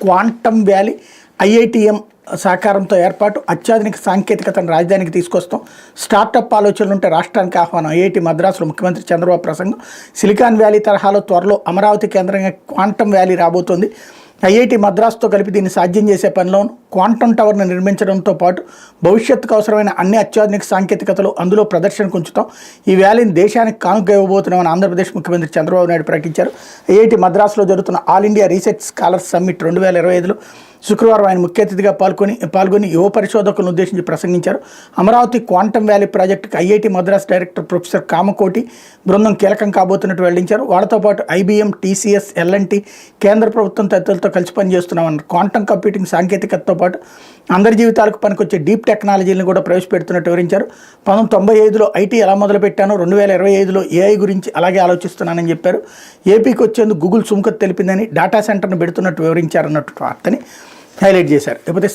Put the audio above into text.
Quantum valley IITM సహకారంతో ఏర్పాటు, అత్యాధునిక సాంకేతికతను రాజధానికి తీసుకొస్తాం, స్టార్టప్ ఆలోచనలుంటే రాష్ట్రానికి ఆహ్వానం. ఐఐటి మద్రాసులో ముఖ్యమంత్రి చంద్రబాబు ప్రసంగం. సిలికాన్ వ్యాలీ తరహాలో త్వరలో అమరావతి కేంద్రంగా క్వాంటమ్ వ్యాలీ రాబోతోంది. ఐఐటి మద్రాసుతో కలిపి దీన్ని సాధ్యం చేసే పనిలో క్వాంటమ్ టవర్ను నిర్మించడంతో పాటు భవిష్యత్తుకు అవసరమైన అన్ని అత్యాధునిక సాంకేతికతలు అందులో ప్రదర్శనకు ఉంచుతాం. ఈ వ్యాలీని దేశానికి కానుక ఇవ్వబోతున్నామని ఆంధ్రప్రదేశ్ ముఖ్యమంత్రి చంద్రబాబు నాయుడు ప్రకటించారు. ఐఐటి మద్రాసులో జరుగుతున్న all India research scholars summit 2025లో శుక్రవారం ఆయన ముఖ్య అతిథిగా పాల్గొని యువ పరిశోధకులను ఉద్దేశించి ప్రసంగించారు. అమరావతి క్వాంటమ్ వ్యాలీ ప్రాజెక్టుకు IIT Madras director professor Kamakoti బృందం కీలకం కాబోతున్నట్టు వెల్లడించారు. వాళ్ళతో పాటు ఐబీఎం, టీసీఎస్, ఎల్ఎన్టీ, కేంద్ర ప్రభుత్వం తదితరులతో కలిసి పనిచేస్తున్నామన్నారు. క్వాంటమ్ కంప్యూటింగ్ సాంకేతికతతో పాటు అందరి జీవితాలకు పనికొచ్చే డీప్ టెక్నాలజీని కూడా ప్రవేశపెడుతున్నట్టు వివరించారు. 1995లో ఐటీ ఎలా మొదలుపెట్టానో 2025లో ఏఐ గురించి అలాగే ఆలోచిస్తున్నానని చెప్పారు. ఏపీకి వచ్చేందుకు గూగుల్ సుముఖత తెలిపిందని, డేటా సెంటర్ను పెడుతున్నట్టు వివరించారన్నట్టు వార్తని హైలైట్ చేశారు. లేకపోతే